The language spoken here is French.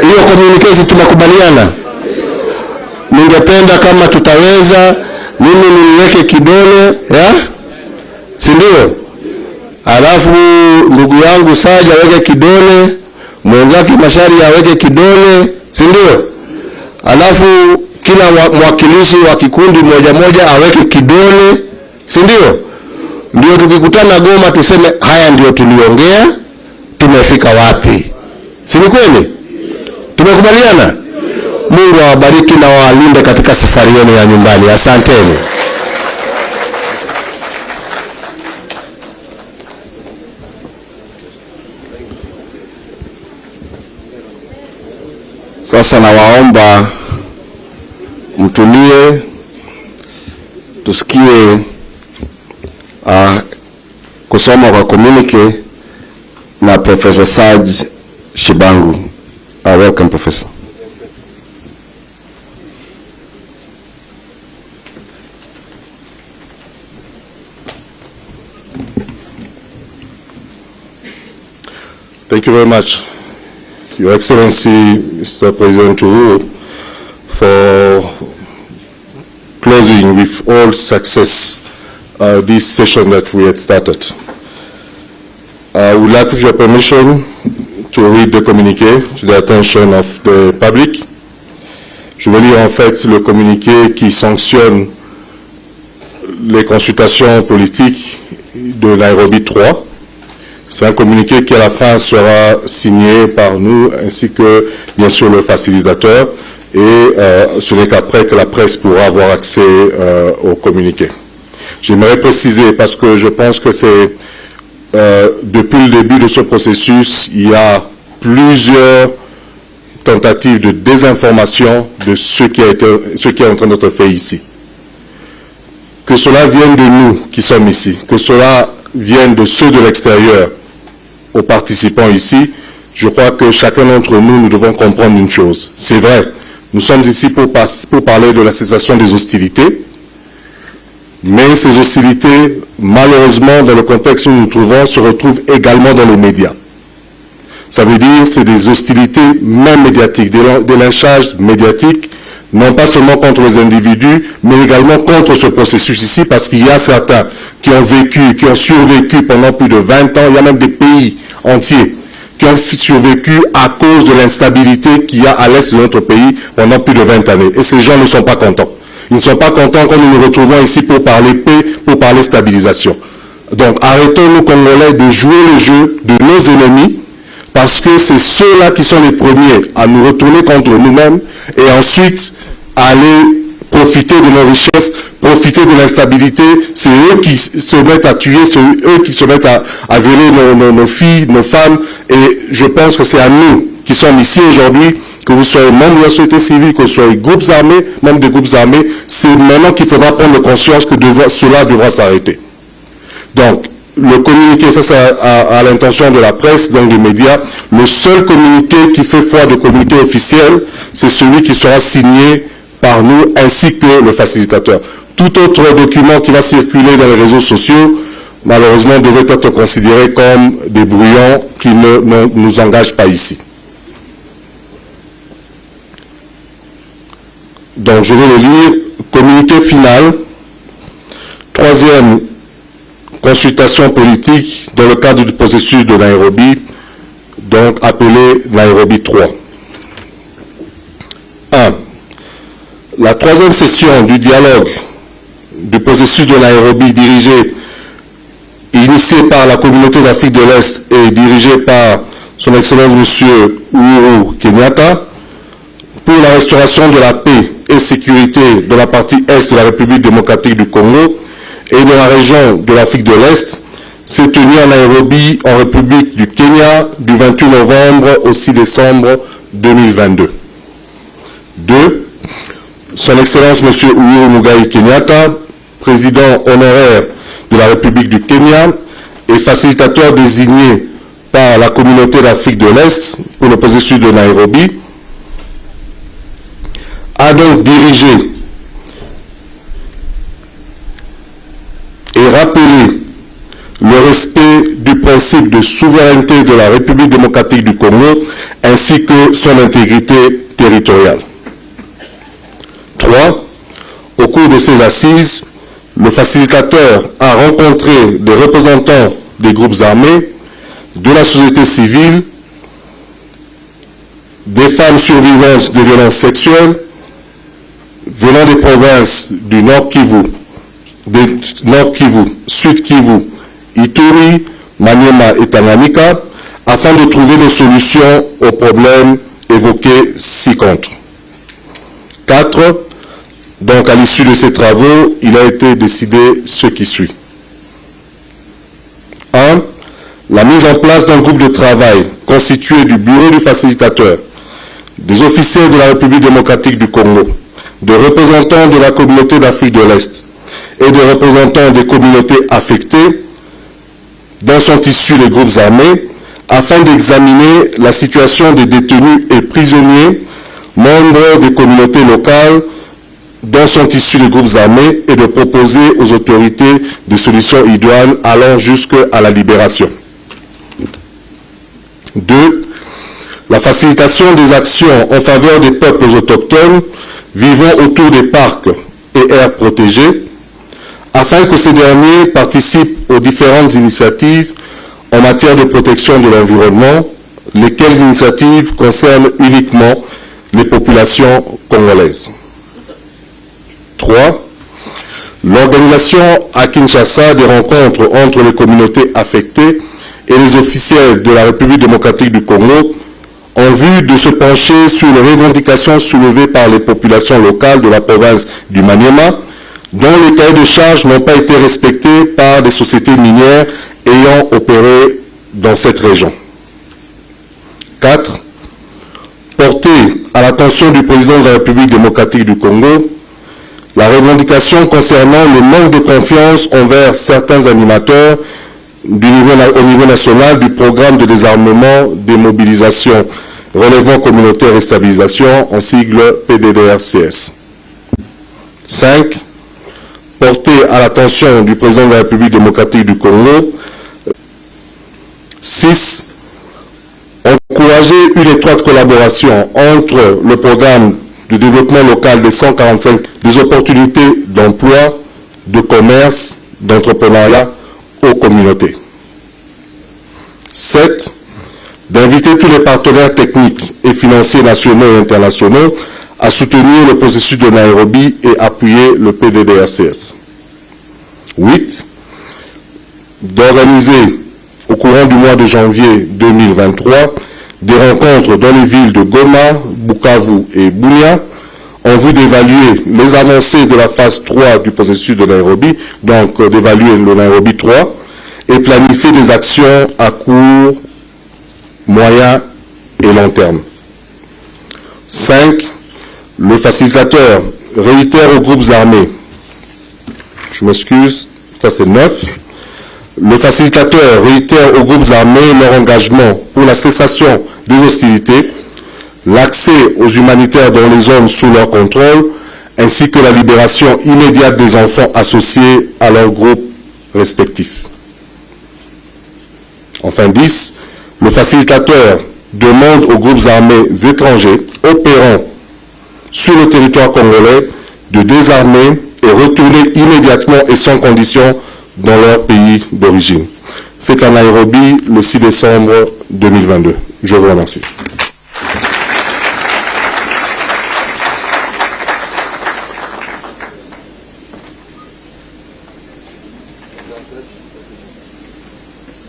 hiyo communication tumekubaliana. Ningependa kama tutaweza mimi niweke kidole si ndio? Alafu ndugu yangu Saja aweke kidole, mwenzake Mashari aweke kidole, si ndio? Alafu kila mwakilishi wa kikundi moja moja aweke kidole, si ndio? Ndio tukikutana Goma tuseme haya ndio tuliongea, tumefika wapi. Si ni kweli? Tumekubaliana? Mungu awabariki na walinde katika safari yenu ya nyumbani. Asanteni. Sasa nawaomba mtulie tusikie kusoma kwa communique na Professor Saj Shibangu. Welcome, Professor. Thank you very much, Your Excellency, Mr. President Uhuru, for closing with all success this session that we had started. I would like, with your permission, to read the communiqué to the attention of the public. Je vais lire en fait le communiqué qui sanctionne les consultations politiques de Nairobi 3. C'est un communiqué qui à la fin sera signé par nous ainsi que bien sûr le facilitateur, et ce n'est qu'après que la presse pourra avoir accès au communiqué. J'aimerais préciser, parce que je pense que c'est depuis le début de ce processus, il y a plusieurs tentatives de désinformation de ce qui est en train d'être fait ici. Que cela vienne de nous qui sommes ici, que cela vienne de ceux de l'extérieur aux participants ici, je crois que chacun d'entre nous, nous devons comprendre une chose. C'est vrai, nous sommes ici pour parler de la cessation des hostilités, mais ces hostilités, malheureusement, dans le contexte où nous nous trouvons, se retrouvent également dans les médias. Ça veut dire que c'est des hostilités même médiatiques, des lynchages médiatiques, non pas seulement contre les individus, mais également contre ce processus ici, parce qu'il y a certains qui ont vécu, qui ont survécu pendant plus de 20 ans, il y a même des pays entiers qui ont survécu à cause de l'instabilité qu'il y a à l'est de notre pays pendant plus de 20 années. Et ces gens ne sont pas contents. Ils ne sont pas contents quand nous nous retrouvons ici pour parler paix, pour parler stabilisation. Donc arrêtons-nous, Congolais, de jouer le jeu de nos ennemis, parce que c'est ceux-là qui sont les premiers à nous retourner contre nous-mêmes et ensuite aller profiter de nos richesses, profiter de l'instabilité. C'est eux qui se mettent à tuer, c'est eux qui se mettent à violer nos filles, nos femmes. Et je pense que c'est à nous qui sommes ici aujourd'hui, que vous soyez membres de la société civile, que vous soyez groupes armés, membres des groupes armés, c'est maintenant qu'il faudra prendre conscience que cela devra s'arrêter. Donc, le communiqué, ça c'est à l'intention de la presse, donc des médias. Le seul communiqué qui fait foi de communiqué officiel, c'est celui qui sera signé par nous ainsi que le facilitateur. Tout autre document qui va circuler dans les réseaux sociaux, malheureusement, devrait être considéré comme des brouillons qui ne nous engagent pas ici. Donc, je vais le lire. Communiqué final. Troisième consultation politique dans le cadre du processus de Nairobi, donc appelé Nairobi 3. 1. La troisième session du dialogue du processus de Nairobi initié par la communauté d'Afrique de l'Est et dirigé par son Excellence M. Uhuru Kenyatta pour la restauration de la paix et sécurité de la partie Est de la République démocratique du Congo et de la région de l'Afrique de l'Est s'est tenu à Nairobi, en République du Kenya, du 28 novembre au 6 décembre 2022. 2. Son Excellence M. Uhuru Muigai Kenyatta, président honoraire de la République du Kenya et facilitateur désigné par la communauté d'Afrique de l'Est pour le processus de Nairobi, a donc dirigé et rappelé le respect du principe de souveraineté de la République démocratique du Congo ainsi que son intégrité territoriale. 3. Au cours de ces assises, le facilitateur a rencontré des représentants des groupes armés, de la société civile, des femmes survivantes de violences sexuelles venant des provinces du Nord Kivu, Sud Kivu, Ituri, Maniema et Tanganyika, afin de trouver des solutions aux problèmes évoqués ci-contre. 4. Donc, à l'issue de ces travaux, il a été décidé ce qui suit. 1. La mise en place d'un groupe de travail constitué du bureau du facilitateur, des officiers de la République démocratique du Congo, de représentants de la communauté d'Afrique de l'Est et de représentants des communautés affectées dont sont issus les groupes armés, afin d'examiner la situation des détenus et prisonniers, membres des communautés locales dont sont issus les groupes armés et de proposer aux autorités des solutions idoines allant jusqu'à la libération. 2. La facilitation des actions en faveur des peuples autochtones vivant autour des parcs et aires protégées, afin que ces derniers participent aux différentes initiatives en matière de protection de l'environnement, lesquelles initiatives concernent uniquement les populations congolaises. 3. L'organisation à Kinshasa des rencontres entre les communautés affectées et les officiels de la République démocratique du Congo en vue de se pencher sur les revendications soulevées par les populations locales de la province du Maniema, dont les cahiers de charges n'ont pas été respectés par des sociétés minières ayant opéré dans cette région. 4. Porter à l'attention du président de la République démocratique du Congo la revendication concernant le manque de confiance envers certains animateurs au niveau national du programme de désarmement, démobilisation, relèvement communautaire et stabilisation, en sigle PDDRCS. 5. Porter à l'attention du président de la République démocratique du Congo. 6. Encourager une étroite collaboration entre le programme de développement local des 145 des opportunités d'emploi, de commerce, d'entrepreneuriat aux communautés. 7. D'inviter tous les partenaires techniques et financiers nationaux et internationaux à soutenir le processus de Nairobi et appuyer le PDDRCS. 8. D'organiser au courant du mois de janvier 2023 des rencontres dans les villes de Goma, Bukavu et Bunia en vue d'évaluer les avancées de la phase 3 du processus de Nairobi, donc d'évaluer le Nairobi 3, et planifier des actions à court, moyen et long terme. 5. Le facilitateur réitère aux groupes armés, je m'excuse, ça c'est 9. Le facilitateur réitère aux groupes armés leur engagement pour la cessation des hostilités, l'accès aux humanitaires dans les zones sous leur contrôle, ainsi que la libération immédiate des enfants associés à leurs groupes respectifs. Enfin 10. Le facilitateur demande aux groupes armés étrangers opérant sur le territoire congolais de désarmer et retourner immédiatement et sans condition dans leur pays d'origine. Fait à Nairobi le 6 décembre 2022. Je vous remercie.